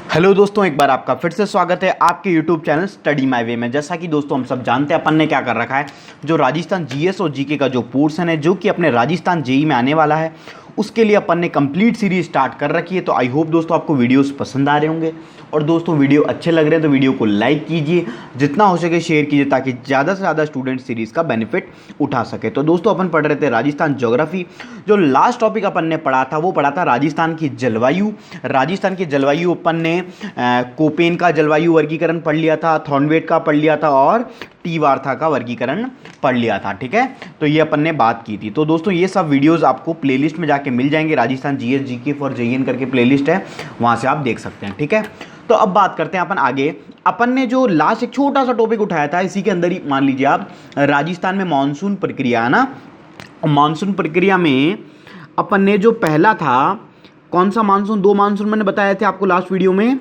Hello दोस्तों, एक बार आपका फिर से स्वागत है आपके YouTube channel study my way में। जैसा कि दोस्तों हम सब जानते हैं, अपन ने क्या कर रखा है, जो राजस्थान जीएस और जीके का जो पोर्शन है जो कि अपने राजस्थान जेई में आने वाला है, उसके लिए अपन ने कंप्लीट सीरीज स्टार्ट कर रखी है। तो आई होप दोस्तों आपको वीडियोस पसंद आ रहे होंगे, और दोस्तों वीडियो अच्छे लग रहे हैं तो वीडियो को लाइक कीजिए, जितना हो सके शेयर कीजिए, ताकि ज़्यादा से ज़्यादा स्टूडेंट सीरीज़ का बेनिफिट उठा सके। तो दोस्तों अपन पढ़ रहे थे राजस्थान ज्योग्राफी। जो लास्ट टॉपिक अपन ने पढ़ा था वो पढ़ा था राजस्थान की जलवायु। राजस्थान की जलवायु अपन ने कोपेन का जलवायु वर्गीकरण पढ़ लिया था, थॉर्नवेट का पढ़ लिया था, और टी वार्था का वर्गीकरण पढ़ लिया था। ठीक है, तो ये अपन ने बात की थी। तो दोस्तों ये सब वीडियोस आपको प्लेलिस्ट में जाके मिल जाएंगे। Rajasthan GS GK for JEN करके प्लेलिस्ट है, वहां से आप देख सकते हैं। ठीक है, तो अब बात करते हैं अपन आगे। अपन ने जो लास्ट एक छोटा सा टॉपिक उठाया था, इसी के अंदर ही मान लीजिए आप राजस्थान में मानसून प्रक्रिया है ना। मानसून प्रक्रिया में अपन ने जो पहला था, कौन सा मानसून, दो मानसून मैंने बताए थे आपको लास्ट वीडियो में।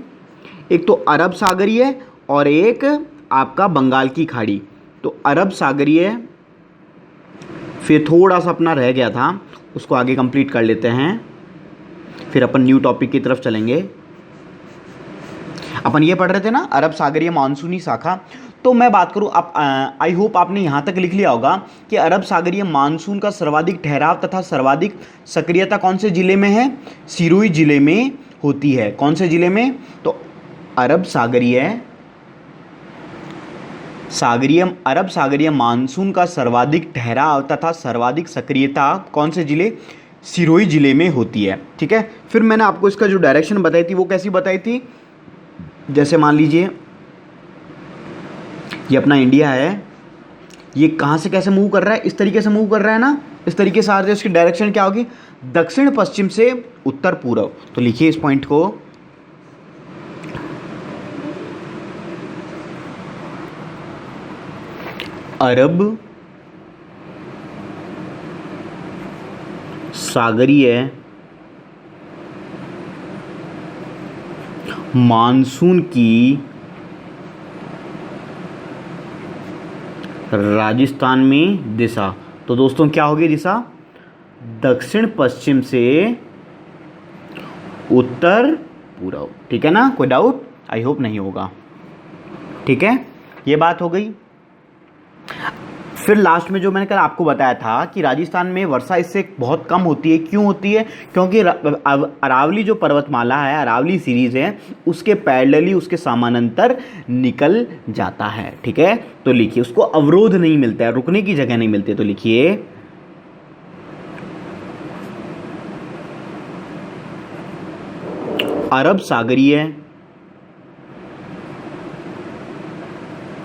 एक तो अरब सागरीय और एक आपका बंगाल की खाड़ी। तो अरब सागरीय फिर थोड़ा सा अपना रह गया था, उसको आगे कंप्लीट कर लेते हैं, फिर अपन न्यू टॉपिक की तरफ चलेंगे। अपन ये पढ़ रहे थे ना अरब सागरीय मानसूनी शाखा। तो मैं बात करूं, आप आई होप आपने यहां तक लिख लिया होगा कि अरब सागरीय मानसून का सर्वाधिक ठहराव तथा सर्वाधिक सक्रियता कौन से जिले में है, सिरोही जिले में होती है। कौन से जिले में, तो अरब सागरीय मानसून का सर्वाधिक ठहराव तथा सर्वाधिक सक्रियता कौन से जिले, सिरोही जिले में होती है। ठीक है, फिर मैंने आपको इसका जो डायरेक्शन बताई थी वो कैसी बताई थी, जैसे मान लीजिए ये अपना इंडिया है, ये कहाँ से कैसे मूव कर रहा है, इस तरीके से मूव कर रहा है ना, इस तरीके से आ रही है। उसकी डायरेक्शन क्या होगी, दक्षिण पश्चिम से उत्तर पूर्व। तो लिखिए इस पॉइंट को, अरब सागरीय मानसून की राजस्थान में दिशा। तो दोस्तों क्या होगी दिशा, दक्षिण पश्चिम से उत्तर पूर्व। ठीक है ना, कोई डाउट आई होप नहीं होगा। ठीक है, ये बात हो गई। फिर लास्ट में जो मैंने कल आपको बताया था कि राजस्थान में वर्षा इससे बहुत कम होती है। क्यों होती है, क्योंकि अरावली जो पर्वतमाला है, अरावली सीरीज है, उसके पैरेलली, उसके समानांतर निकल जाता है। ठीक है, तो लिखिए, उसको अवरोध नहीं मिलता है, रुकने की जगह नहीं मिलती है। तो लिखिए अरब सागरीय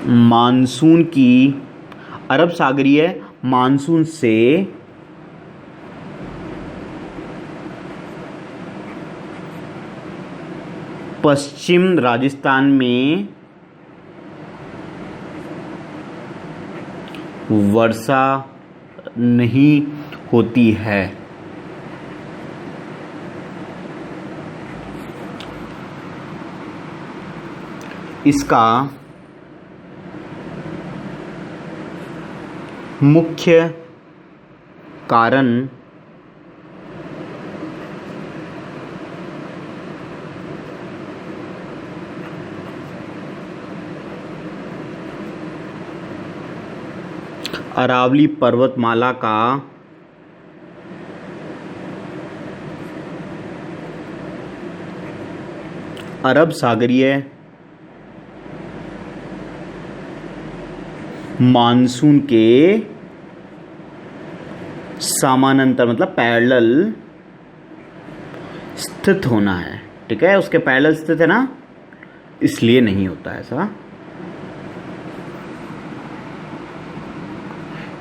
मानसून की, अरब सागरीय मानसून से पश्चिम राजस्थान में वर्षा नहीं होती है। इसका मुख्य कारण अरावली पर्वतमाला का अरब सागरीय मानसून के समानांतर, मतलब पैरेलल स्थित होना है। ठीक है, उसके पैरेलल स्थित है ना, इसलिए नहीं होता ऐसा।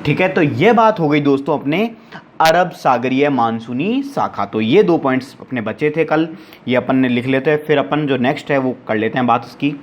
ठीक है, तो ये बात हो गई दोस्तों अपने अरब सागरीय मानसूनी शाखा। तो ये दो पॉइंट्स अपने बचे थे कल, ये अपन ने लिख लेते हैं। फिर अपन जो नेक्स्ट है वो कर लेते हैं बात उसकी।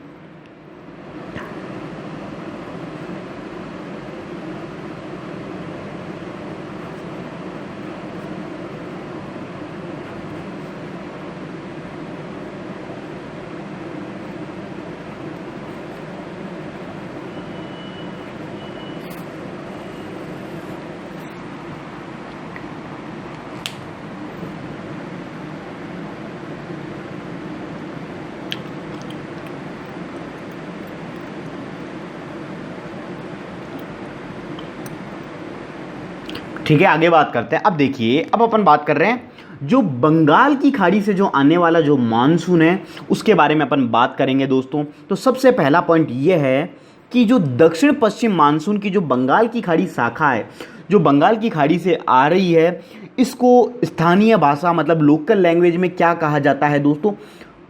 ठीक है, आगे बात करते हैं। अब देखिए, अब अपन बात कर रहे हैं जो बंगाल की खाड़ी से जो आने वाला जो मानसून है उसके बारे में अपन बात करेंगे दोस्तों। तो सबसे पहला पॉइंट ये है कि जो दक्षिण पश्चिम मानसून की जो बंगाल की खाड़ी शाखा है, जो बंगाल की खाड़ी से आ रही है, इसको स्थानीय भाषा मतलब लोकल लैंग्वेज में क्या कहा जाता है दोस्तों?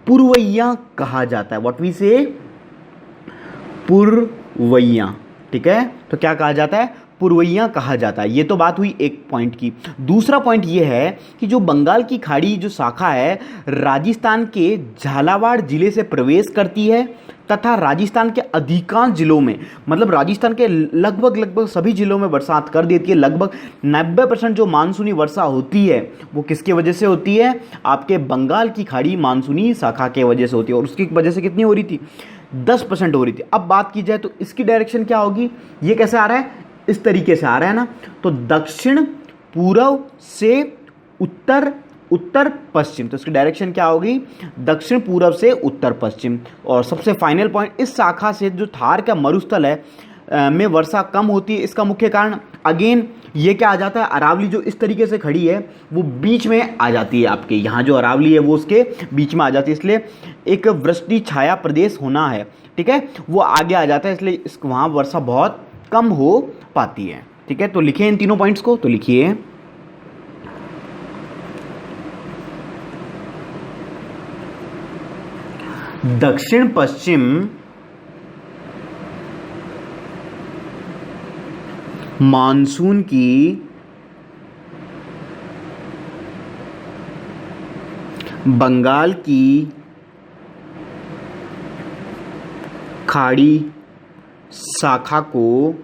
पुरवैया कहा जाता है। व्हाट वी से? पुरवैया। ठीक है, तो क्या कहा जाता है? पुरवैया कहा जाता है। ये तो बात हुई एक पॉइंट की। दूसरा पॉइंट ये है कि जो बंगाल की खाड़ी जो शाखा है राजस्थान के झालावाड़ जिले से प्रवेश करती है तथा राजस्थान के अधिकांश जिलों में, मतलब राजस्थान के लगभग सभी जिलों में बरसात कर देती है। लगभग 90% जो मानसूनी वर्षा होती है वो किसके वजह से होती है? आपके बंगाल की खाड़ी मानसूनी शाखा के वजह से होती है। और उसकी वजह से कितनी हो रही थी? 10% हो रही थी। अब बात की जाए तो इसकी डायरेक्शन क्या होगी? ये कैसे आ रहा है? इस तरीके से आ रहा है ना, तो दक्षिण पूर्व से उत्तर, उत्तर पश्चिम। तो इसकी डायरेक्शन क्या होगी? दक्षिण पूर्व से उत्तर पश्चिम। और सबसे फाइनल पॉइंट, इस शाखा से जो थार का मरुस्थल है में वर्षा कम होती है। इसका मुख्य कारण अगेन ये क्या आ जाता है? अरावली जो इस तरीके से खड़ी है वो बीच में आ जाती है। आपके यहाँ जो अरावली है वो उसके बीच में आ जाती है, इसलिए एक वृष्टि छाया प्रदेश होना है। ठीक है, वो आगे आ जाता है, इसलिए इस वहाँ वर्षा बहुत कम हो पाती है। ठीक है, तो लिखिए इन तीनों पॉइंट्स को। तो लिखिए दक्षिण पश्चिम मानसून की बंगाल की खाड़ी शाखा को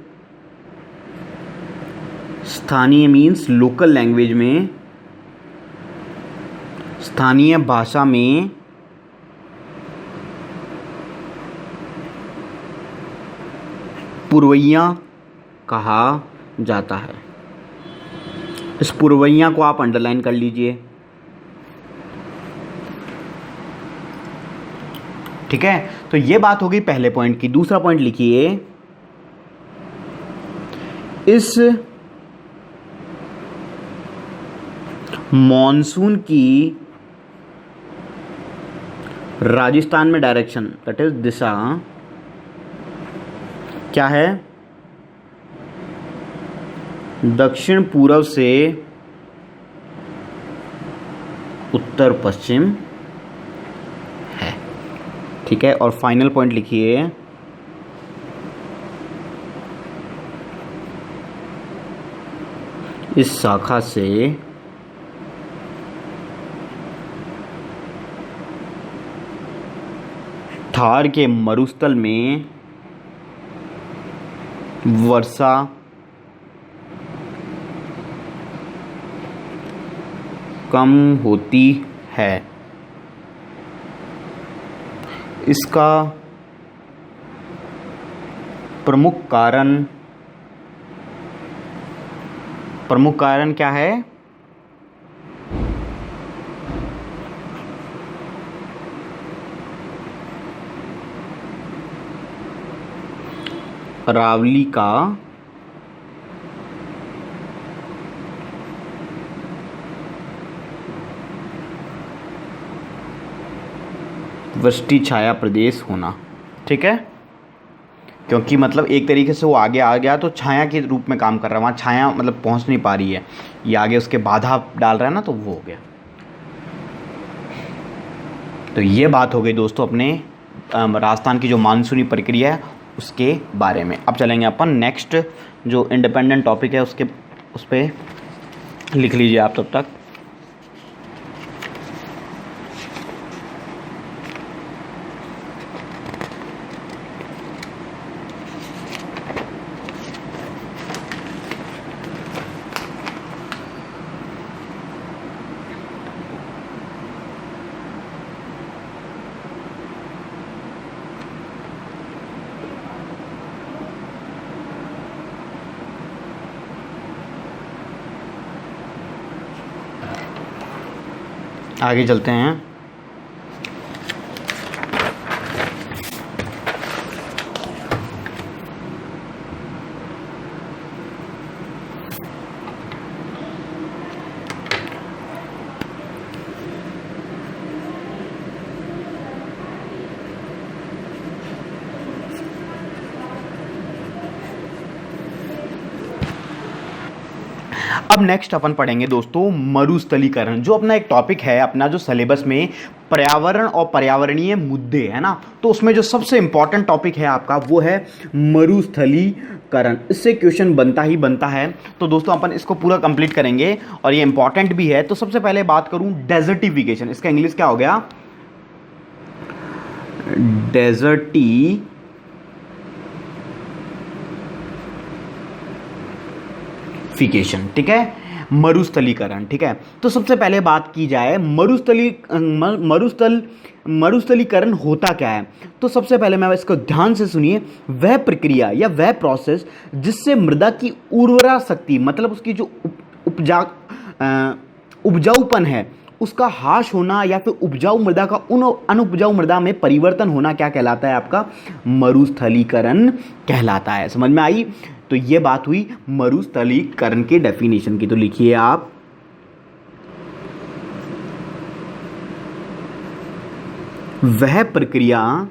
स्थानीय मीन्स लोकल लैंग्वेज में, स्थानीय भाषा में पुरवैया कहा जाता है। इस पुरवैया को आप अंडरलाइन कर लीजिए। ठीक है, तो ये बात हो गई पहले पॉइंट की। दूसरा पॉइंट लिखिए, इस मॉनसून की राजस्थान में डायरेक्शन, दैट इज दिशा, क्या है? दक्षिण पूर्व से उत्तर पश्चिम है। ठीक है, और फाइनल पॉइंट लिखिए, इस शाखा से थार के मरुस्थल में वर्षा कम होती है। इसका प्रमुख कारण क्या है? अरावली का वृष्टि छाया प्रदेश होना। ठीक है, क्योंकि मतलब एक तरीके से वो आगे आ गया तो छाया के रूप में काम कर रहा है, वहाँ छाया मतलब पहुँच नहीं पा रही है, ये आगे उसके बाधा डाल रहा है ना, तो वो हो गया। तो ये बात हो गई दोस्तों अपने राजस्थान की जो मानसूनी प्रक्रिया है उसके बारे में। अब चलेंगे अपन नेक्स्ट जो इंडिपेंडेंट टॉपिक है उस पर लिख लीजिए आप तब तक। आगे चलते हैं। अब नेक्स्ट अपन पढ़ेंगे दोस्तों मरुस्थलीकरण, जो अपना एक टॉपिक है अपना जो सिलेबस में पर्यावरण और पर्यावरणीय मुद्दे है ना, तो उसमें जो सबसे इंपॉर्टेंट टॉपिक है आपका वो है मरुस्थलीकरण। इससे क्वेश्चन बनता ही बनता है, तो दोस्तों अपन इसको पूरा कंप्लीट करेंगे और ये इंपॉर्टेंट भी है। तो सबसे पहले बात करूं डेजर्टिफिकेशन, इसका इंग्लिश क्या हो गया, डेजर्टिफिकेशन, ठीक है, मरुस्थलीकरण, ठीक है। तो सबसे पहले बात की जाए मरुस्थलीकरण होता क्या है, तो सबसे पहले मैं इसको ध्यान से सुनिए। वह प्रक्रिया या वह प्रोसेस जिससे मृदा की उर्वरा शक्ति, मतलब उसकी जो उपजाऊपन है उसका ह्रास होना या फिर उपजाऊ मृदा का अनुपजाऊ मृदा में परिवर्तन होना क्या कहलाता है, आपका मरुस्थलीकरण कहलाता है। समझ में आई? तो ये बात हुई मरुस्थलीकरण के डेफिनेशन की। तो लिखिए आप, वह प्रक्रिया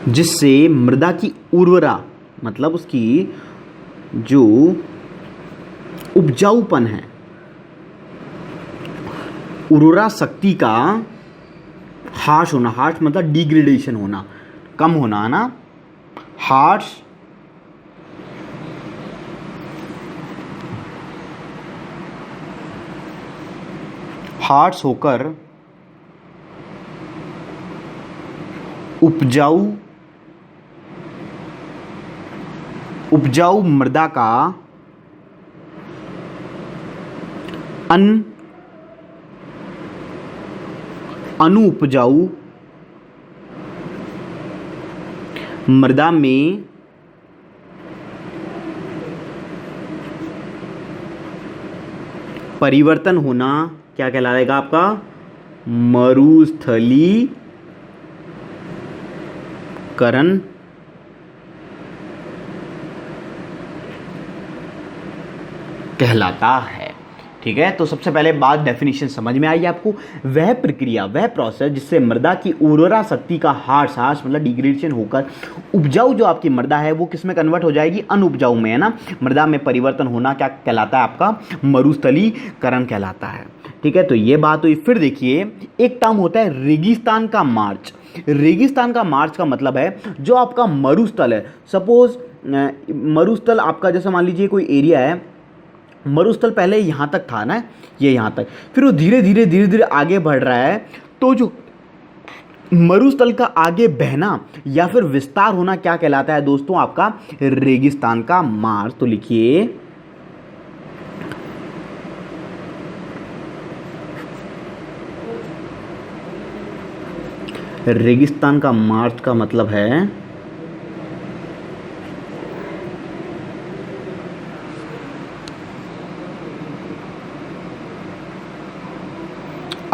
जिससे मृदा की उर्वरा, मतलब उसकी जो उपजाऊपन है, उर्वरा शक्ति का ह्रास होना, ह्रास मतलब डिग्रेडेशन होना, कम होना है ना, ह्रास होकर उपजाऊ मृदा का अनुपजाऊ मृदा में परिवर्तन होना क्या कहलाएगा, आपका मरुस्थलीकरण कहलाता है। ठीक है, तो सबसे पहले बात डेफिनेशन समझ में आई आपको। वह प्रक्रिया, वह प्रोसेस जिससे मृदा की उर्वरा शक्ति का ह्रास मतलब डिग्रेडेशन होकर उपजाऊ जो आपकी मृदा है वो किस में कन्वर्ट हो जाएगी, अनुपजाऊ में, है ना, मृदा में परिवर्तन होना क्या कहलाता है, आपका मरुस्थलीकरण कहलाता है। ठीक है, तो ये बात हुई। फिर देखिए एक टर्म होता है रेगिस्तान का मार्च। रेगिस्तान का मार्च का मतलब है जो आपका मरुस्थल है, सपोज मरुस्थल आपका, जैसे मान लीजिए कोई एरिया है, मरुस्थल पहले यहाँ तक था ना, ये यहाँ तक, फिर वो धीरे धीरे आगे बढ़ रहा है, तो जो मरुस्थल का आगे बहना या फिर विस्तार होना क्या कहलाता है दोस्तों, आपका रेगिस्तान का मार्च। तो लिखिए रेगिस्तान का मार्च का मतलब है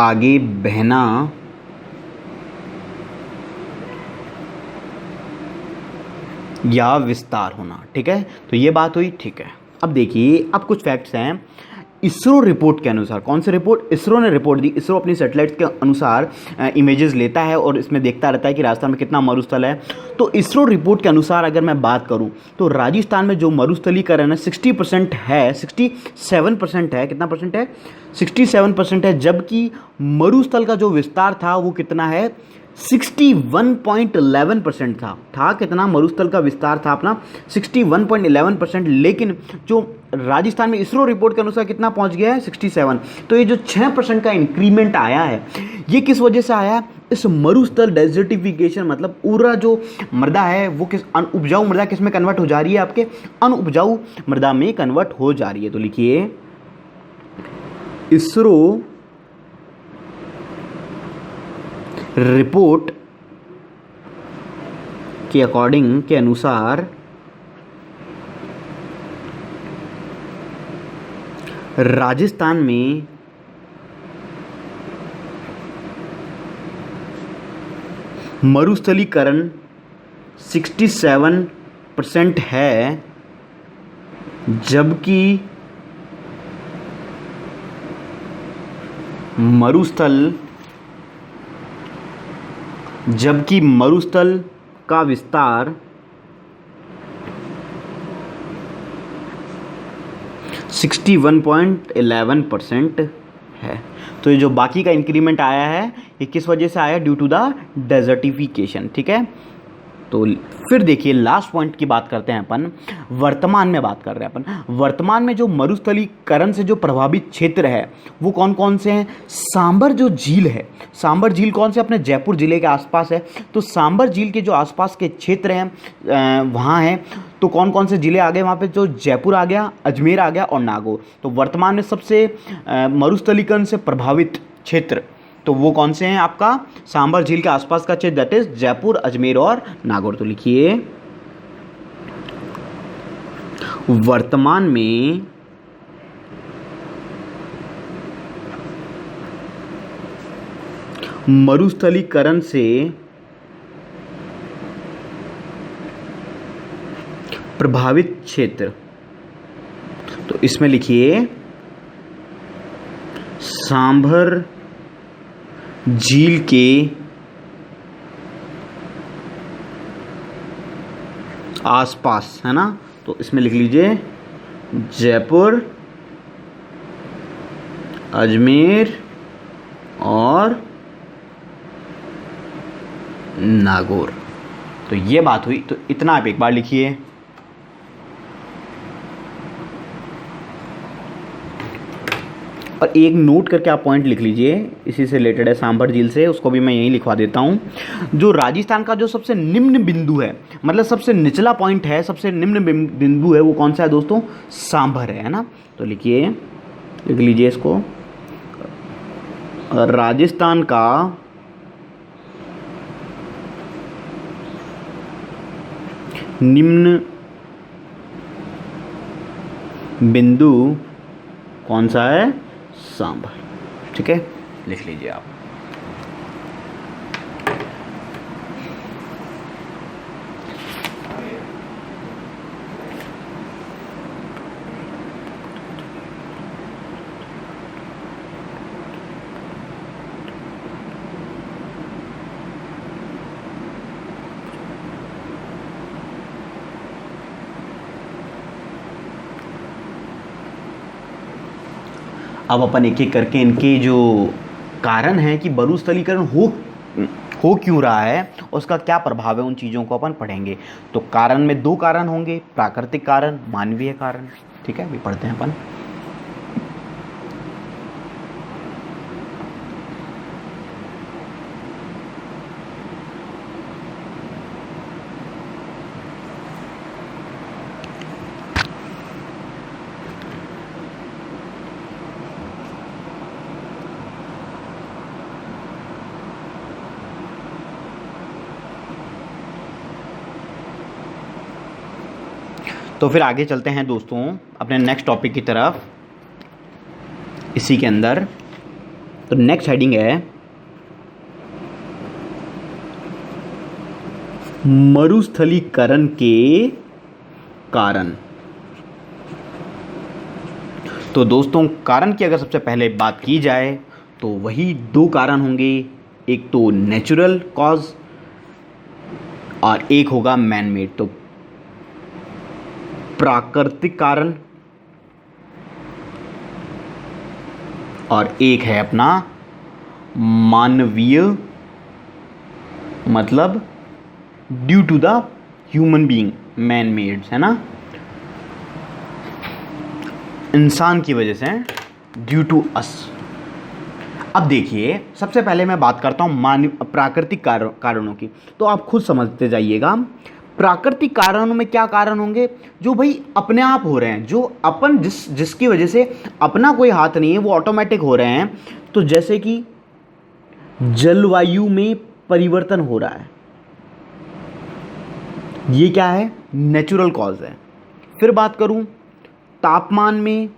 आगे बहना या विस्तार होना। ठीक है, तो ये बात हुई। ठीक है, अब देखिए, अब कुछ फैक्ट्स हैं इसरो रिपोर्ट के अनुसार। कौन सी रिपोर्ट? इसरो ने रिपोर्ट दी। इसरो अपनी सैटेलाइट के अनुसार इमेजेस लेता है और इसमें देखता रहता है कि राजस्थान में कितना मरुस्थल है। तो इसरो रिपोर्ट के अनुसार अगर मैं बात करूं तो राजस्थान में जो मरुस्थलीकरण है 60% है, 67% है। कितना परसेंट है? 67% है। जबकि मरुस्थल का जो विस्तार था वो कितना है? 61.11% था कितना मरुस्थल का विस्तार था अपना? 61.11%। लेकिन जो राजस्थान में इसरो रिपोर्ट के अनुसार कितना पहुंच गया है? 67। तो ये जो 6% का इंक्रीमेंट आया है, ये किस वजह से आया है? इस मरुस्थल डेजर्टिफिकेशन, मतलब पूरा जो मृदा है वो किस उपजाऊ मृदा किस में कन्वर्ट हो जा रही है? आपके अनुपजाऊ मृदा में कन्वर्ट हो जा रही है। तो लिखिए इसरो रिपोर्ट के अकॉर्डिंग, के अनुसार राजस्थान में मरुस्थलीकरण 67% है, जबकि मरुस्थल का विस्तार 61.11% है। तो ये जो बाकी का इंक्रीमेंट आया है ये किस वजह से आया? Due to the desertification. ठीक है, तो फिर देखिए लास्ट पॉइंट की बात करते हैं अपन। वर्तमान में बात कर रहे हैं अपन, वर्तमान में जो मरुस्थलीकरण से जो प्रभावित क्षेत्र है वो कौन कौन से हैं? सांबर जो झील है, सांबर झील कौन से? अपने जयपुर जिले के आसपास है। तो सांबर झील के जो आसपास के क्षेत्र हैं वहाँ हैं। तो कौन कौन से ज़िले आ गए वहाँ पे? जो जयपुर आ गया, अजमेर आ गया और नागौर। तो वर्तमान में सबसे मरुस्थलीकरण से प्रभावित क्षेत्र तो वो कौन से हैं? आपका सांबर झील के आसपास का क्षेत्र, दैट इज जयपुर, अजमेर और नागौर। तो लिखिए वर्तमान में मरुस्थलीकरण से प्रभावित क्षेत्र, तो इसमें लिखिए सांभर झील के आसपास, है ना? तो इसमें लिख लीजिए जयपुर, अजमेर और नागौर। तो ये बात हुई, तो इतना आप एक बार लिखिए। और एक नोट करके आप पॉइंट लिख लीजिए, इसी से रिलेटेड है सांभर झील से, उसको भी मैं यहीं लिखवा देता हूँ। जो राजस्थान का जो सबसे निम्न बिंदु है, मतलब सबसे निचला पॉइंट है, सबसे निम्न बिंदु है, वो कौन सा है दोस्तों? सांभर है ना? तो लिखिए, लिख लीजिए इसको, राजस्थान का निम्न बिंदु कौन सा है? सांभर। ठीक है, लिख लीजिए आप। अब अपन एक एक करके इनके जो कारण हैं कि मरुस्थलीकरण हो क्यों रहा है, उसका क्या प्रभाव है, उन चीज़ों को अपन पढ़ेंगे। तो कारण में दो कारण होंगे, प्राकृतिक कारण, मानवीय कारण। ठीक है, अभी पढ़ते हैं अपन। तो फिर आगे चलते हैं दोस्तों अपने नेक्स्ट टॉपिक की तरफ, इसी के अंदर। तो नेक्स्ट हेडिंग है मरुस्थलीकरण के कारण। तो दोस्तों कारण की अगर सबसे पहले बात की जाए तो वही दो कारण होंगे, एक तो नेचुरल कॉज और एक होगा मैन मेड। तो प्राकृतिक कारण और एक है अपना मानवीय, मतलब due to the human being, man made, है ना, इंसान की वजह से, ड्यू टू अस। अब देखिए सबसे पहले मैं बात करता हूँ प्राकृतिक कारणों की। तो आप खुद समझते जाइएगा, प्राकृतिक कारणों में क्या कारण होंगे? जो भाई अपने आप हो रहे हैं, जो अपन जिसकी वजह से अपना कोई हाथ नहीं है, वो ऑटोमेटिक हो रहे हैं। तो जैसे कि जलवायु में परिवर्तन हो रहा है, ये क्या है? नेचुरल कॉज है। फिर बात करूं तापमान में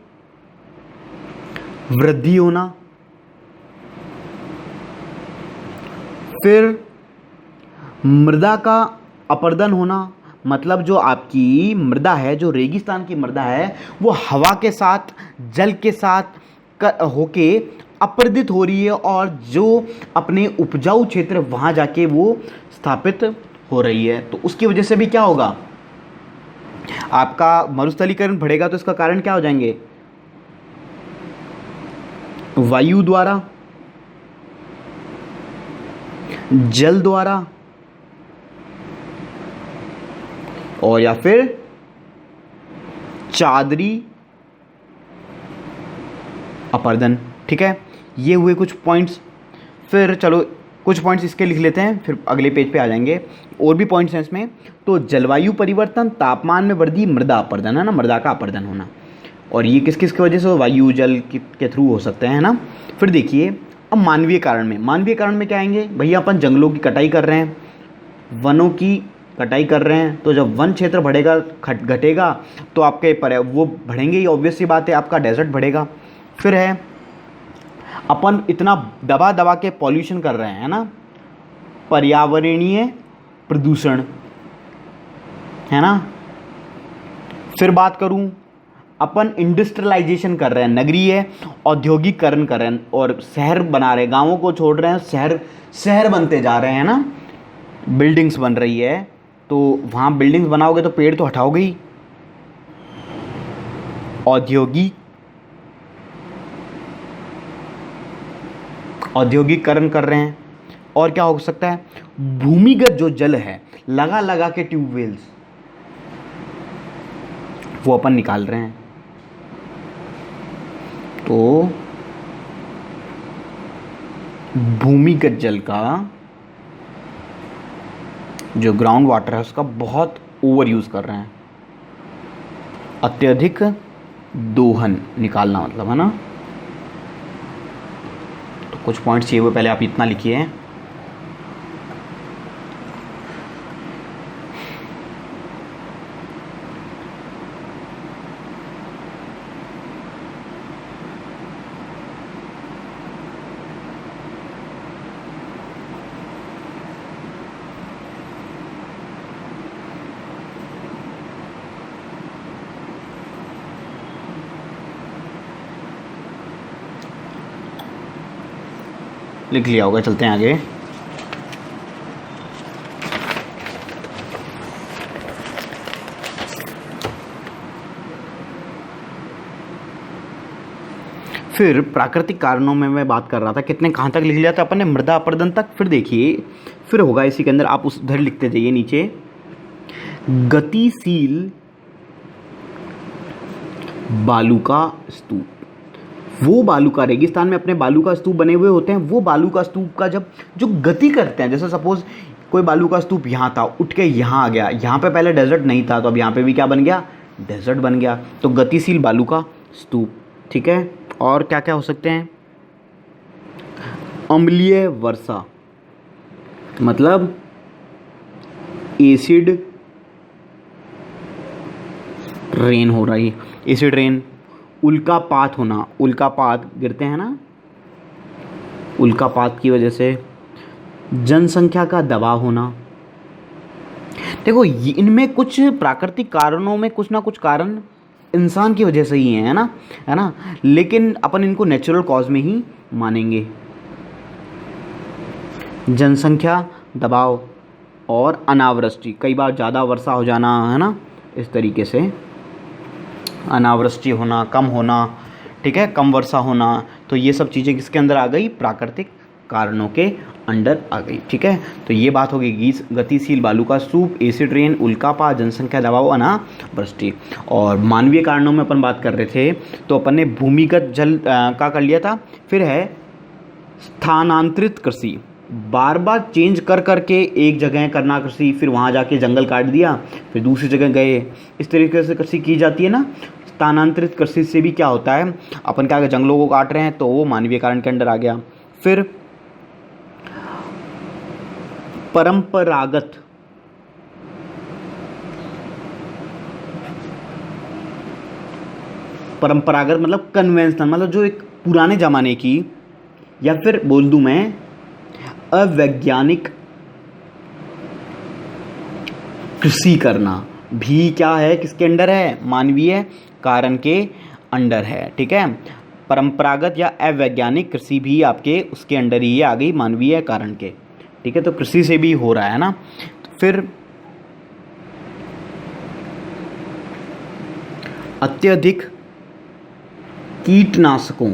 वृद्धि होना, फिर मृदा का अपरदन होना, मतलब जो आपकी मृदा है, जो रेगिस्तान की मृदा है, वो हवा के साथ, जल के साथ होके अपरदित हो रही है और जो अपने उपजाऊ क्षेत्र वहाँ जाके वो स्थापित हो रही है। तो उसकी वजह से भी क्या होगा? आपका मरुस्थलीकरण बढ़ेगा तो इसका कारण क्या हो जाएंगे? वायु द्वारा, जल द्वारा, और या फिर चादरी अपर्दन। ठीक है, ये हुए कुछ पॉइंट्स। फिर चलो कुछ पॉइंट्स इसके लिख लेते हैं, फिर अगले पेज पे आ जाएंगे। और भी पॉइंट्स हैं इसमें। तो जलवायु परिवर्तन, तापमान में वृद्धि, मृदा अपर्दन, है ना, मृदा का अपर्दन होना। और ये किस किस की वजह से, वायु जल के थ्रू हो सकते हैं, है ना। फिर देखिए अब मानवीय कारण में, मानवीय कारण में क्या आएंगे भैया, अपन जंगलों की कटाई कर रहे हैं, वनों की कटाई कर रहे हैं। तो जब वन क्षेत्र बढ़ेगा घटेगा तो आपके वो बढ़ेंगे ही, ऑब्वियस सी बात है, आपका डेजर्ट बढ़ेगा। फिर है अपन इतना दबा दबा के पॉल्यूशन कर रहे हैं ना, पर्यावरणीय प्रदूषण, है ना। फिर बात करूं, अपन इंडस्ट्रियलाइजेशन कर रहे हैं, नगरीय औद्योगिकरण कर रहे हैं और शहर बना रहे हैं, गांवों को छोड़ रहे हैं, शहर शहर बनते जा रहे हैं ना, बिल्डिंग्स बन रही है। तो वहाँ बिल्डिंग्स बनाओगे तो पेड़ तो हटाओगे ही। औद्योगिकरण कर रहे हैं। और क्या हो सकता है, भूमिगत जो जल है, लगा लगा के ट्यूबवेल्स, वो अपन निकाल रहे हैं। तो भूमिगत जल का जो ग्राउंड वाटर है उसका बहुत ओवर यूज़ कर रहे हैं, अत्यधिक दोहन निकालना मतलब, है ना। तो कुछ पॉइंट्स चाहिए हुए, पहले आप इतना लिखिए। लिख लिया होगा, चलते हैं आगे। फिर प्राकृतिक कारणों में मैं बात कर रहा था, कितने कहाँ तक लिख लिया था अपन ने, मृदा अपर्दन तक। फिर देखिए फिर होगा इसी के अंदर, आप उस उधर लिखते जाइए नीचे, गतिशील बालू का स्तूप। वो बालू का, रेगिस्तान में अपने बालू का स्तूप बने हुए होते हैं, वो बालू का स्तूप का जब जो गति करते हैं, जैसे सपोज कोई बालू का स्तूप यहाँ था, उठ के यहाँ आ गया, यहाँ पे पहले डेजर्ट नहीं था तो अब यहाँ पे भी क्या बन गया, डेजर्ट बन गया। तो गतिशील बालू का स्तूप। ठीक है, और क्या क्या हो सकते हैं, अम्लीय वर्षा, मतलब एसिड रेन हो रही, एसिड रेन। उल्कापात होना, उल्कापात गिरते हैं ना, उल्कापात की वजह से। जनसंख्या का दबाव होना। देखो इनमें कुछ प्राकृतिक कारणों में कुछ ना कुछ कारण इंसान की वजह से ही है ना, है ना, लेकिन अपन इनको नेचुरल कॉज में ही मानेंगे। जनसंख्या दबाव और अनावृष्टि, कई बार ज़्यादा वर्षा हो जाना, है ना, इस तरीके से अनावृष्टि होना, कम होना, ठीक है, कम वर्षा होना। तो ये सब चीज़ें किसके अंदर आ गई, प्राकृतिक कारणों के अंडर आ गई। ठीक है, तो ये बात होगी गतिशील बालू का स्तूप, एसिड रेन, उल्कापात, जनसंख्या दबाव, अनावृष्टि। और मानवीय कारणों में अपन बात कर रहे थे तो अपन ने भूमिगत जल का कर लिया था। फिर है स्थानांतरित कृषि, बार बार चेंज कर करके एक जगह करना कृषि, फिर वहाँ जाके जंगल काट दिया, फिर दूसरी जगह गए, इस तरीके से कृषि की जाती है ना। स्थानांतरित कृषि से भी क्या होता है, अपन क्या जंगलों को काट रहे हैं, तो वो मानवीय कारण के अंडर आ गया। फिर परंपरागत, परंपरागत मतलब कन्वेंशनल, मतलब जो एक पुराने ज़माने की, या फिर बोल दूं मैं अवैज्ञानिक कृषि करना भी क्या है, किसके अंडर है, मानवीय कारण के अंडर है। ठीक है, परंपरागत या अवैज्ञानिक कृषि भी आपके उसके अंडर ही आ गई, मानवीय कारण के। ठीक है, तो कृषि से भी हो रहा है ना। फिर अत्यधिक कीटनाशकों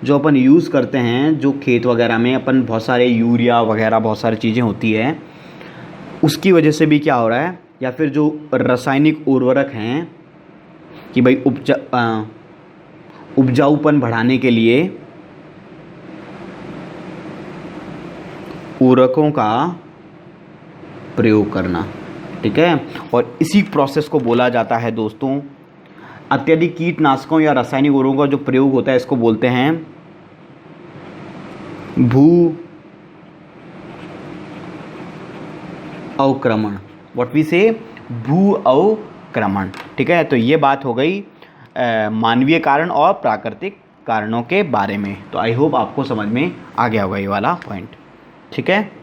जो अपन यूज़ करते हैं, जो खेत वगैरह में अपन बहुत सारे यूरिया वगैरह बहुत सारी चीज़ें होती है, उसकी वजह से भी क्या हो रहा है, या फिर जो रासायनिक उर्वरक हैं कि भाई उपजाऊपन बढ़ाने के लिए उर्वरकों का प्रयोग करना, ठीक है। और इसी प्रोसेस को बोला जाता है दोस्तों, अत्यधिक कीटनाशकों या रासायनिक उर्वरकों का जो प्रयोग होता है इसको बोलते हैं भू अवक्रमण, व्हाट वी से, भू अवक्रमण, ठीक है। तो ये बात हो गई मानवीय कारण और प्राकृतिक कारणों के बारे में। तो आई होप आपको समझ में आ गया होगा ये वाला पॉइंट, ठीक है।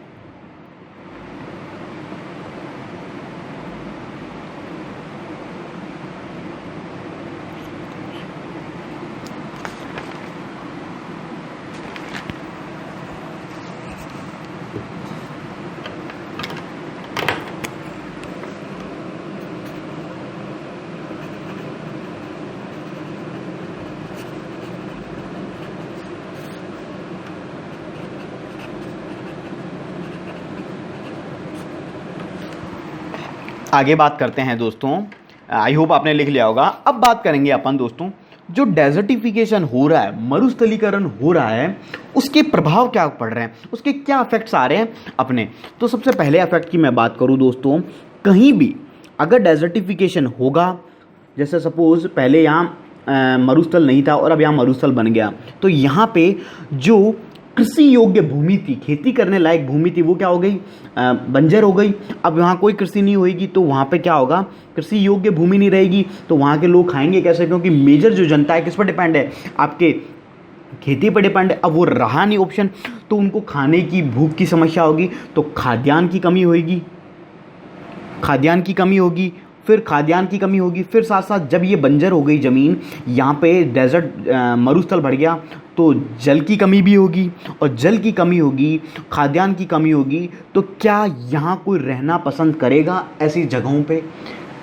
आगे बात करते हैं दोस्तों, आई होप आपने लिख लिया होगा। अब बात करेंगे अपन दोस्तों, जो डेजर्टिफिकेशन हो रहा है, मरुस्थलीकरण हो रहा है, उसके प्रभाव क्या पड़ रहे हैं, उसके क्या इफेक्ट्स आ रहे हैं अपने। तो सबसे पहले इफेक्ट की मैं बात करूं दोस्तों, कहीं भी अगर डेजर्टिफिकेशन होगा, जैसे सपोज पहले यहाँ मरुस्थल नहीं था और अब यहाँ मरुस्थल बन गया, तो यहाँ पे जो कृषि योग्य भूमि थी, खेती करने लायक भूमि थी, वो क्या हो गई, बंजर हो गई। अब वहाँ कोई कृषि नहीं होगी तो वहाँ पे क्या होगा, कृषि योग्य भूमि नहीं रहेगी, तो वहाँ के लोग खाएंगे कैसे, क्योंकि मेजर जो जनता है किस पर डिपेंड है, आपके खेती पर डिपेंड है। अब वो रहा नहीं ऑप्शन, तो उनको खाने की भूख की समस्या होगी, तो खाद्यान्न की कमी होगी, खाद्यान्न की कमी होगी, फिर खाद्यान्न की कमी होगी, फिर साथ साथ जब ये बंजर हो गई ज़मीन, यहाँ पे डेजर्ट मरुस्थल बढ़ गया, तो जल की कमी भी होगी, और जल की कमी होगी, खाद्यान्न की कमी होगी, तो क्या यहाँ कोई रहना पसंद करेगा? ऐसी जगहों पे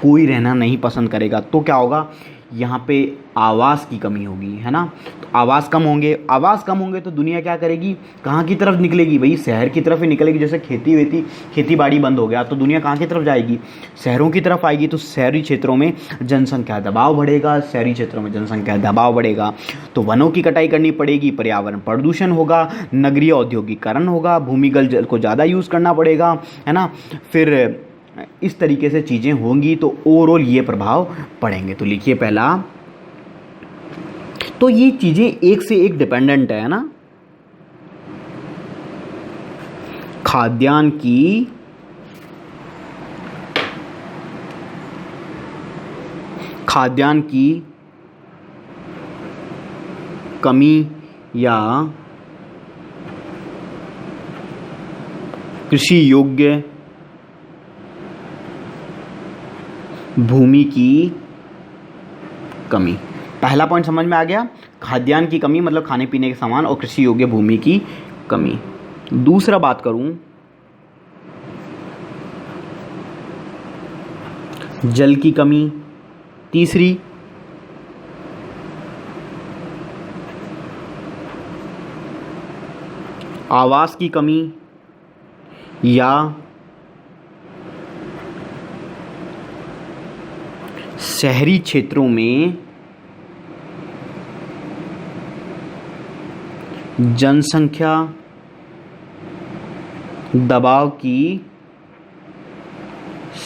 कोई रहना नहीं पसंद करेगा। तो क्या होगा, यहाँ पे आवास की कमी होगी, है ना। तो आवास कम होंगे, आवास कम होंगे तो दुनिया क्या करेगी, कहाँ की तरफ निकलेगी, भाई शहर की तरफ ही निकलेगी। जैसे खेती बाड़ी बंद हो गया तो दुनिया कहाँ की तरफ जाएगी, शहरों की तरफ आएगी। तो शहरी क्षेत्रों में जनसंख्या दबाव बढ़ेगा, शहरी क्षेत्रों में जनसंख्या दबाव बढ़ेगा तो वनों की कटाई करनी पड़ेगी, पर्यावरण प्रदूषण होगा, नगरीय औद्योगिकरण होगा, भूमिगत जल को ज़्यादा यूज़ करना पड़ेगा, है ना। फिर इस तरीके से चीज़ें होंगी तो ओवरऑल ये प्रभाव पड़ेंगे। तो लिखिए पहला, तो ये चीज़ें एक से एक डिपेंडेंट है ना। खाद्यान्न की कमी या कृषि योग्य भूमि की कमी। पहला पॉइंट समझ में आ गया, खाद्यान्न की कमी मतलब खाने पीने के सामान, और कृषि योग्य भूमि की कमी। दूसरा बात करूं, जल की कमी। तीसरी, आवास की कमी या शहरी क्षेत्रों में जनसंख्या दबाव की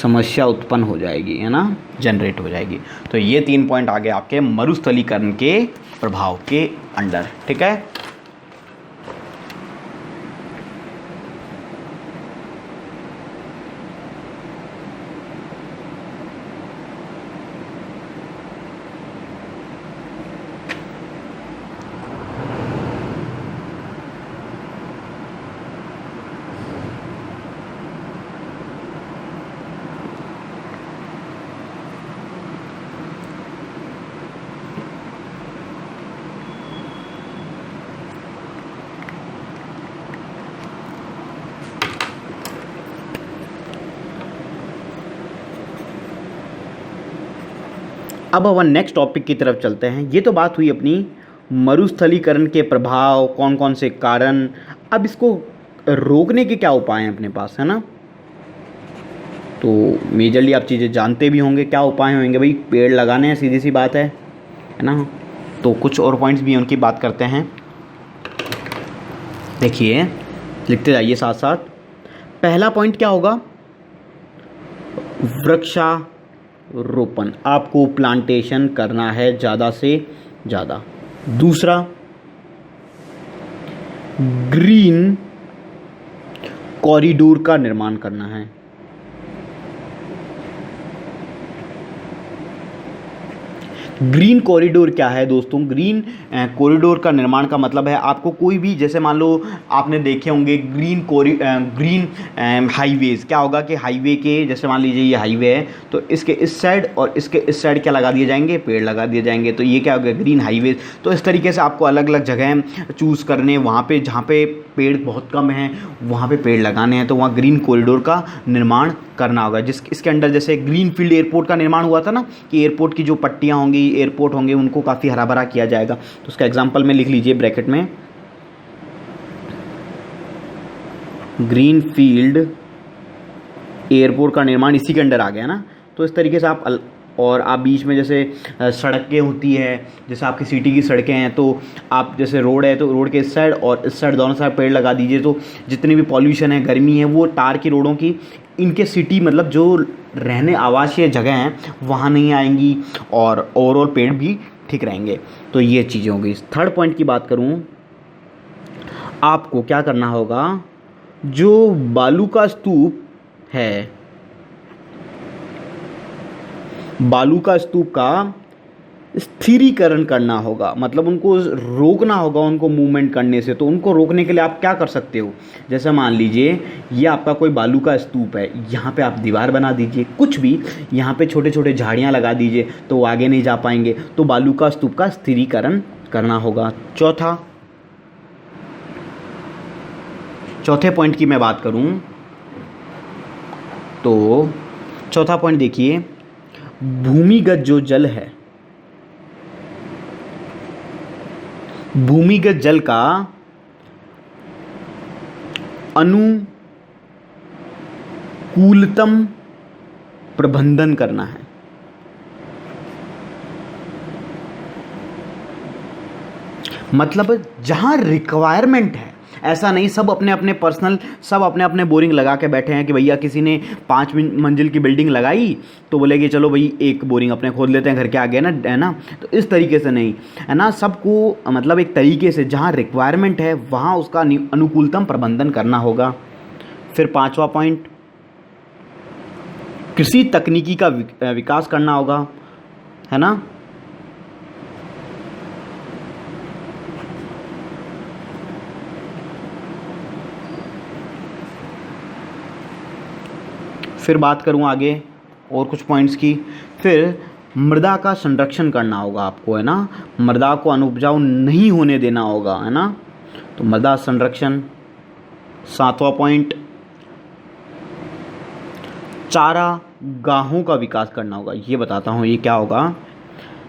समस्या उत्पन्न हो जाएगी, है ना, जनरेट हो जाएगी। तो ये 3 पॉइंट आ गए आपके मरुस्थलीकरण के प्रभाव के अंडर, ठीक है। अब अपन नेक्स्ट टॉपिक की तरफ चलते हैं। ये तो बात हुई अपनी मरुस्थलीकरण के प्रभाव, कौन कौन से कारण, अब इसको रोकने के क्या उपाय हैं अपने पास, है ना। तो मेजरली आप चीज़ें जानते भी होंगे, क्या उपाय होंगे भाई, पेड़ लगाने हैं, सीधी सी बात है ना। तो कुछ और पॉइंट्स भी उनकी बात करते हैं, देखिए लिखते जाइए साथ साथ। पहला पॉइंट क्या होगा, वृक्षारोपण, आपको प्लांटेशन करना है ज़्यादा से ज़्यादा। दूसरा, ग्रीन कॉरिडोर का निर्माण करना है। ग्रीन कॉरिडोर क्या है दोस्तों, ग्रीन कॉरिडोर का निर्माण का मतलब है आपको कोई भी, जैसे मान लो आपने देखे होंगे ग्रीन हाईवेज, क्या होगा कि हाईवे के, जैसे मान लीजिए ये हाईवे है तो इसके इस साइड और इसके इस साइड क्या लगा दिए जाएंगे, पेड़ लगा दिए जाएंगे, तो ये क्या होगा, ग्रीन हाईवेज। तो इस तरीके से आपको अलग अलग जगह चूज़ करने, वहाँ पे जहाँ पे पेड़ बहुत कम हैं वहाँ पे पेड़ लगाने हैं, तो वहाँ ग्रीन कॉरिडोर का निर्माण करना होगा। इसके अंडर जैसे ग्रीन फील्ड एयरपोर्ट का निर्माण हुआ था ना, कि एयरपोर्ट की जो पट्टियाँ होंगी, एयरपोर्ट होंगे, उनको काफ़ी हरा भरा किया जाएगा। तो उसका एग्जांपल में लिख लीजिए ब्रैकेट में, ग्रीन फील्ड एयरपोर्ट का निर्माण इसी के अंडर आ गया ना। तो इस तरीके से और आप बीच में जैसे सड़कें होती है, जैसे आपकी सिटी की सड़कें हैं, तो आप जैसे रोड है तो रोड के इस साइड और इस साइड दोनों साइड पेड़ लगा दीजिए, तो जितनी भी पॉल्यूशन है, गर्मी है, वो टार की रोडों की, इनके सिटी मतलब जो रहने आवासीय जगह हैं वहाँ नहीं आएंगी, और ओवरऑल पेड़ भी ठीक रहेंगे। तो ये चीज़ें होंगी। थर्ड पॉइंट की बात करूँ, आपको क्या करना होगा, जो बालू का स्तूप है, बालू का स्तूप का स्थिरीकरण करना होगा, मतलब उनको रोकना होगा, उनको मूवमेंट करने से। तो उनको रोकने के लिए आप क्या कर सकते हो, जैसे मान लीजिए ये आपका कोई बालू का स्तूप है, यहाँ पे आप दीवार बना दीजिए, कुछ भी, यहाँ पे छोटे छोटे झाड़ियाँ लगा दीजिए, तो वो आगे नहीं जा पाएंगे। तो बालू का स्तूप का स्थिरीकरण करना होगा। चौथे पॉइंट की मैं बात करूँ तो चौथा पॉइंट देखिए, भूमिगत जो जल है, भूमिगत जल का अनुकूलतम प्रबंधन करना है। मतलब जहां रिक्वायरमेंट है, ऐसा नहीं सब अपने अपने पर्सनल, सब अपने अपने बोरिंग लगा के बैठे हैं कि भैया किसी ने 5 मंजिल की बिल्डिंग लगाई तो बोले कि चलो भाई एक बोरिंग अपने खोद लेते हैं घर के आगे ना, है ना। तो इस तरीके से नहीं, है ना, सबको मतलब एक तरीके से जहाँ रिक्वायरमेंट है वहाँ उसका अनुकूलतम प्रबंधन करना होगा। फिर 5वां पॉइंट, कृषि तकनीकी का विकास करना होगा, है ना। फिर बात करूँ आगे और कुछ पॉइंट्स की, फिर मृदा का संरक्षण करना होगा आपको, है ना, मृदा को अनुपजाऊ नहीं होने देना होगा, है ना। तो मृदा संरक्षण। 7वां पॉइंट, चारागाहों का विकास करना होगा। ये बताता हूँ ये क्या होगा।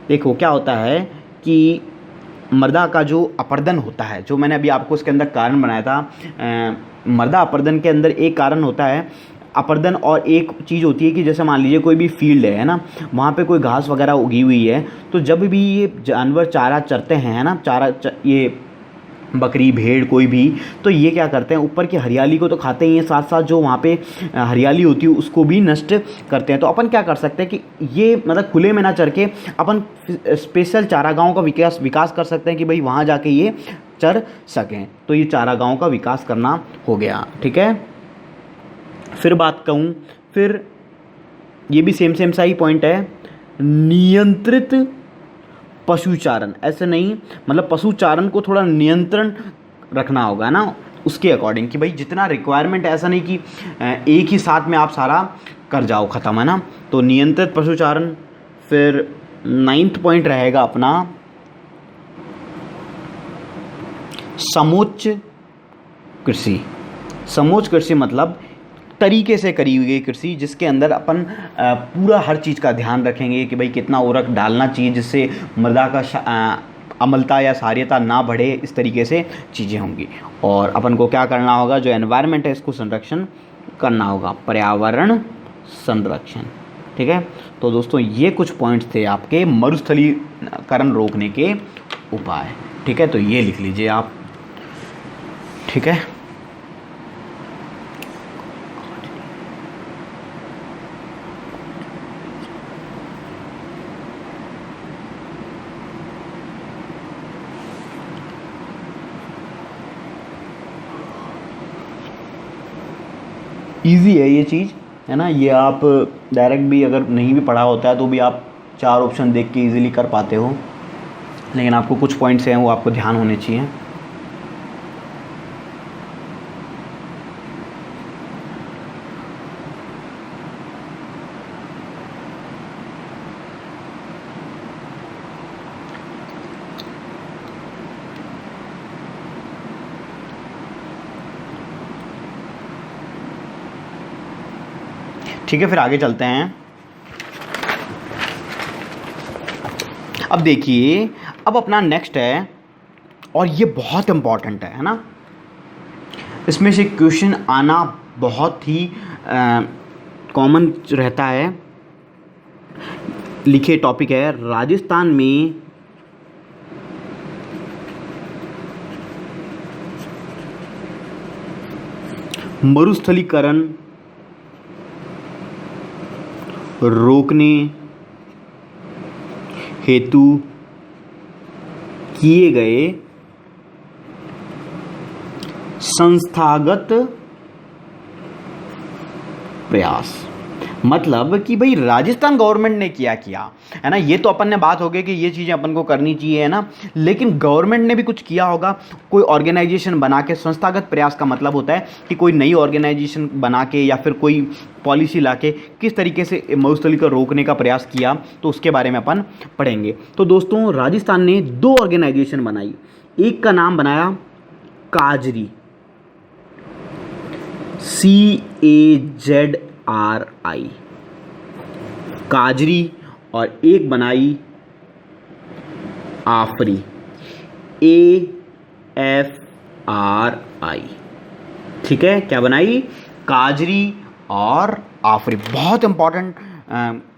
देखो क्या होता है कि मृदा का जो अपरदन होता है, जो मैंने अभी आपको इसके अंदर कारण बनाया था, मृदा अपरदन के अंदर एक कारण होता है अपरदन, और एक चीज़ होती है कि जैसे मान लीजिए कोई भी फील्ड है ना, वहाँ पे कोई घास वगैरह उगी हुई है, तो जब भी ये जानवर चारा चरते हैं, है ना, ये बकरी भेड़ कोई भी, तो ये क्या करते हैं, ऊपर की हरियाली को तो खाते ही हैं, साथ साथ जो वहाँ पे हरियाली होती है उसको भी नष्ट करते हैं। तो अपन क्या कर सकते हैं कि ये मतलब खुले में ना चर के अपन स्पेशल चारागाहों का विकास कर सकते हैं कि भाई वहाँ जाके ये चर सकें। तो ये चारागाहों का विकास करना हो गया, ठीक है। फिर बात कहूँ, फिर ये भी सेम सा ही पॉइंट है, नियंत्रित पशुचारण। ऐसे नहीं, मतलब पशुचारण को थोड़ा नियंत्रण रखना होगा ना उसके अकॉर्डिंग, कि भाई जितना रिक्वायरमेंट है, ऐसा नहीं कि एक ही साथ में आप सारा कर जाओ ख़त्म, है ना। तो नियंत्रित पशुचारण। फिर 9वां पॉइंट रहेगा अपना समोच्च कृषि। समोच्च कृषि मतलब तरीके से करी हुई गई कृषि, जिसके अंदर अपन पूरा हर चीज़ का ध्यान रखेंगे कि भाई कितना उर्वरक डालना चाहिए, जिससे मृदा का अम्लता या क्षारीयता ना बढ़े, इस तरीके से चीज़ें होंगी। और अपन को क्या करना होगा, जो एनवायरनमेंट है इसको संरक्षण करना होगा, पर्यावरण संरक्षण। ठीक है, तो दोस्तों ये कुछ पॉइंट्स थे आपके मरुस्थलीकरण रोकने के उपाय। ठीक है, तो ये लिख लीजिए आप। ठीक है, ईजी है ये चीज़, है ना। ये आप डायरेक्ट भी अगर नहीं भी पढ़ा होता है तो भी आप 4 ऑप्शन देख के इजीली कर पाते हो, लेकिन आपको कुछ पॉइंट्स हैं वो आपको ध्यान होने चाहिए। ठीक है, फिर आगे चलते हैं। अब देखिए, अब अपना नेक्स्ट है, और ये बहुत इम्पॉर्टेंट है ना। इसमें से क्वेश्चन आना बहुत ही कॉमन रहता है। लिखे टॉपिक है, राजस्थान में मरुस्थलीकरण रोकने हेतु किए गए संस्थागत प्रयास। मतलब कि भाई राजस्थान गवर्नमेंट ने क्या किया, है ना। ये तो अपन ने बात हो गई कि ये चीज़ें अपन को करनी चाहिए, है ना, लेकिन गवर्नमेंट ने भी कुछ किया होगा। कोई ऑर्गेनाइजेशन बना के, संस्थागत प्रयास का मतलब होता है कि कोई नई ऑर्गेनाइजेशन बना के या फिर कोई पॉलिसी ला के किस तरीके से मरुस्थलीकरण रोकने का प्रयास किया, तो उसके बारे में अपन पढ़ेंगे। तो दोस्तों, राजस्थान ने 2 ऑर्गेनाइजेशन बनाई। एक का नाम बनाया काजरी, CAZRI, काजरी, और एक बनाई आफरी, AFRI। ठीक है, क्या बनाई, काजरी और आफरी। बहुत इंपॉर्टेंट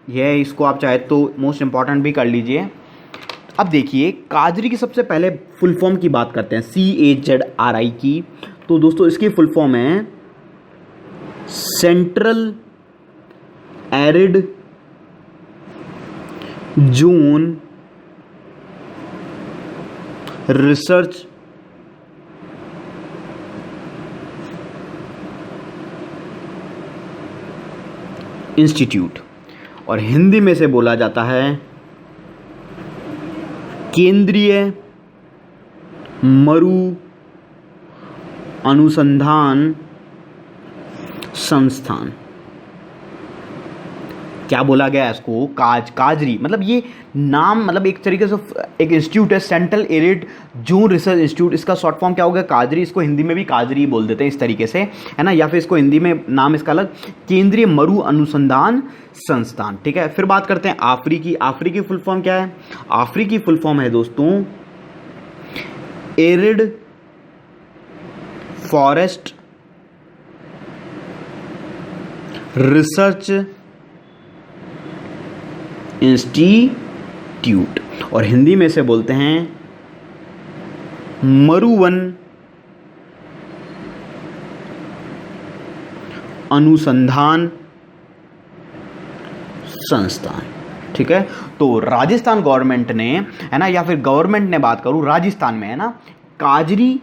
ये, इसको आप चाहे तो मोस्ट इंपॉर्टेंट भी कर लीजिए। अब देखिए, काजरी की सबसे पहले फुल फॉर्म की बात करते हैं, CAZRI की। तो दोस्तों इसकी फुल फॉर्म है central arid zone research institute, और हिंदी में से बोला जाता है केंद्रीय मरु अनुसंधान संस्थान। क्या बोला गया इसको, काजरी। मतलब ये नाम, मतलब एक तरीके से एक इंस्टीट्यूट है, central arid zone research institute. इसका शॉर्ट फॉर्म क्या होगा, काजरी। इसको हिंदी में भी काजरी बोल देते हैं इस तरीके से, है ना, या फिर इसको हिंदी में नाम इसका अलग, केंद्रीय मरु अनुसंधान संस्थान। ठीक है, फिर बात करते हैं आफरी की। आफरी की फुल फॉर्म क्या है, आफरी की फुल फॉर्म है दोस्तों एरिड फॉरेस्ट रिसर्च इंस्टीट्यूट, और हिंदी में से बोलते हैं मरुवन अनुसंधान संस्थान। ठीक है, तो राजस्थान गवर्नमेंट ने, है ना, या फिर गवर्नमेंट ने बात करूं राजस्थान में, है ना, काजरी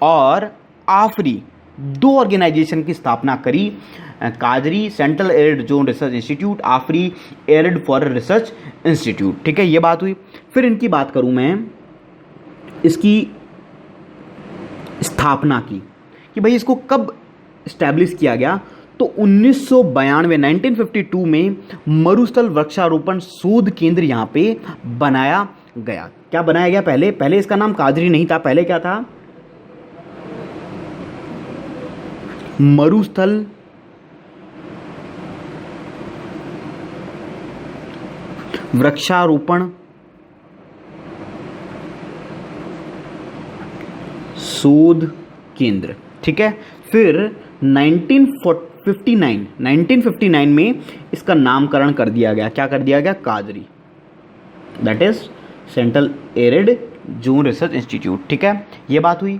और आफरी 2 ऑर्गेनाइजेशन की स्थापना करी। काजरी central arid zone research institute, AFRI arid forest research institute. ठीक है, ये बात हुई। फिर इनकी बात करूं मैं, इसकी स्थापना की, कि भाई इसको कब इस्टेब्लिश किया गया, तो 1992 1952 में मरुस्थल वृक्षारोपण शोध केंद्र यहाँ पे बनाया गया। क्या बनाया गया, पहले इसका नाम काजरी नहीं था, पहले क्या था, मरुस्थल वृक्षारोपण शोध केंद्र, ठीक है। फिर 1959 में इसका नामकरण कर दिया गया, क्या कर दिया गया, काजरी, that is central arid zone research institute, ठीक है, ये बात हुई।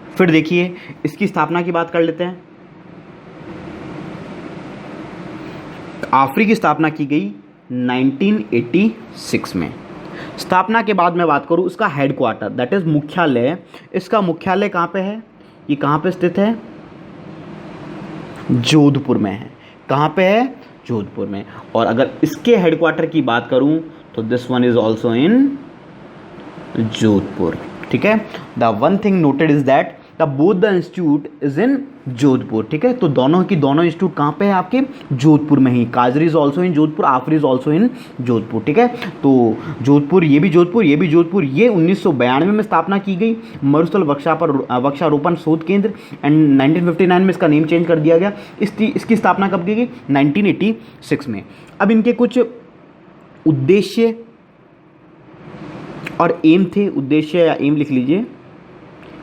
फिर देखिए इसकी स्थापना की बात कर लेते हैं। आफरी की स्थापना की गई 1986 में। स्थापना के बाद मैं बात करूं इसका हेडक्वार्टर, दैट इज मुख्यालय, इसका मुख्यालय कहाँ पे है, ये कहाँ पे स्थित है, जोधपुर में है। कहाँ पे है, जोधपुर में। और अगर इसके हेडक्वार्टर की बात करूं तो this one is also in Jodhpur, ठीक है। The one thing noted is that the both the institute is in Jodhpur, ठीक है। तो दोनों इंस्टीट्यूट कहाँ पे है आपके, जोधपुर में ही। काजरी is also in Jodhpur, AFRI is also in Jodhpur, ठीक है। तो जोधपुर, ये भी जोधपुर, ये भी जोधपुर। ये 1992 में स्थापना की गई मरुस्थल वृक्षारोपण शोध केंद्र, एंड 1959 में इसका नेम चेंज कर दिया गया। इसकी स्थापना कब की गई, 1986 में। अब इनके कुछ उद्देश्य और एम थे, उद्देश्य या एम लिख लीजिए।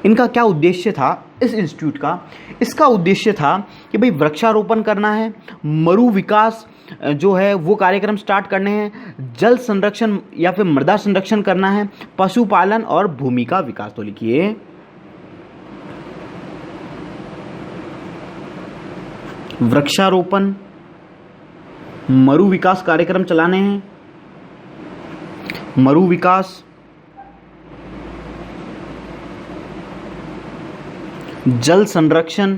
इनका क्या उद्देश्य था इस इंस्टीट्यूट का, इसका उद्देश्य था कि भाई वृक्षारोपण करना है, मरु विकास जो है वो कार्यक्रम स्टार्ट करने हैं, जल संरक्षण या फिर मृदा संरक्षण करना है, पशुपालन और भूमि का विकास। तो लिखिए वृक्षारोपण, मरु विकास कार्यक्रम चलाने हैं, मरु विकास, जल संरक्षण,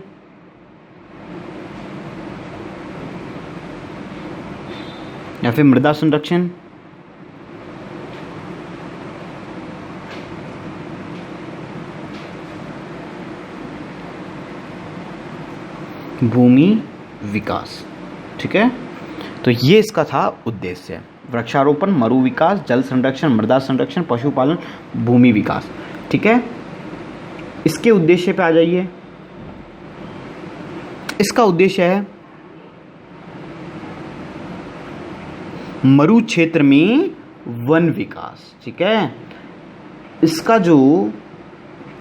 या फिर मृदा संरक्षण, भूमि विकास, ठीक है। तो ये इसका था उद्देश्य, वृक्षारोपण, मरु विकास, जल संरक्षण, मृदा संरक्षण, पशुपालन, भूमि विकास, ठीक है। इसके उद्देश्य पे आ जाइए। इसका उद्देश्य है मरु क्षेत्र में वन विकास, ठीक है। इसका जो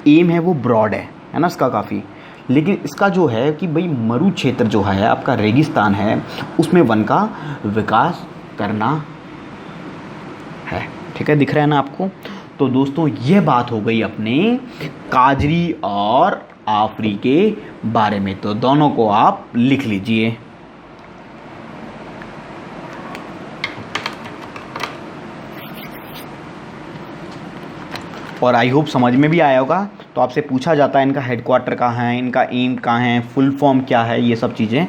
एम है वो ब्रॉड है ना इसका काफ़ी, लेकिन इसका जो है कि भाई मरु क्षेत्र जो है आपका रेगिस्तान है, उसमें वन का विकास करना है, ठीक है। दिख रहा है ना आपको। तो दोस्तों ये बात हो गई अपने काजरी और आफरी के बारे में, तो दोनों को आप लिख लीजिए। और आई होप समझ में भी आया होगा। तो आपसे पूछा जाता है इनका हेडक्वार्टर कहाँ है, इनका एम कहाँ है, फुल फॉर्म क्या है, ये सब चीज़ें।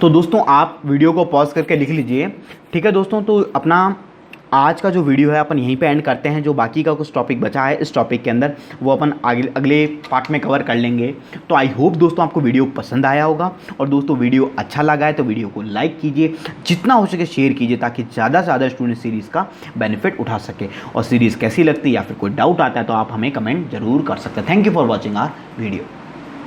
तो दोस्तों आप वीडियो को पॉज करके लिख लीजिए, ठीक है दोस्तों। तो अपना आज का जो वीडियो है अपन यहीं पे एंड करते हैं। जो बाकी का कुछ टॉपिक बचा है इस टॉपिक के अंदर वो अपन अगले पार्ट में कवर कर लेंगे। तो आई होप दोस्तों आपको वीडियो पसंद आया होगा, और दोस्तों वीडियो अच्छा लगा है तो वीडियो को लाइक कीजिए, जितना हो सके शेयर कीजिए, ताकि ज़्यादा से ज़्यादा स्टूडेंट सीरीज़ का बेनिफिट उठा सके। और सीरीज़ कैसी लगती है या फिर कोई डाउट आता है तो आप हमें कमेंट जरूर कर सकते हैं। Thank you for watching our video.